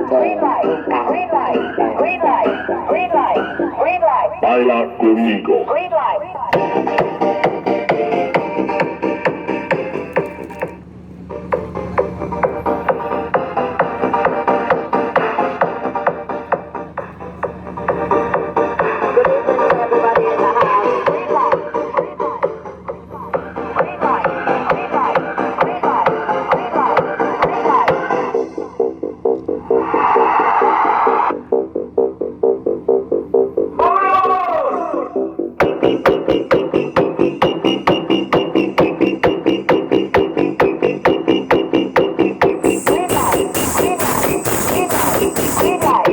green light, green light, green light, green light, green light. Baila conmigo. Green light. Good evening to everybody in the house. Green light. Green light. Green light. Green light. Green light. Green light. Green light. Green light. Green light. Green light.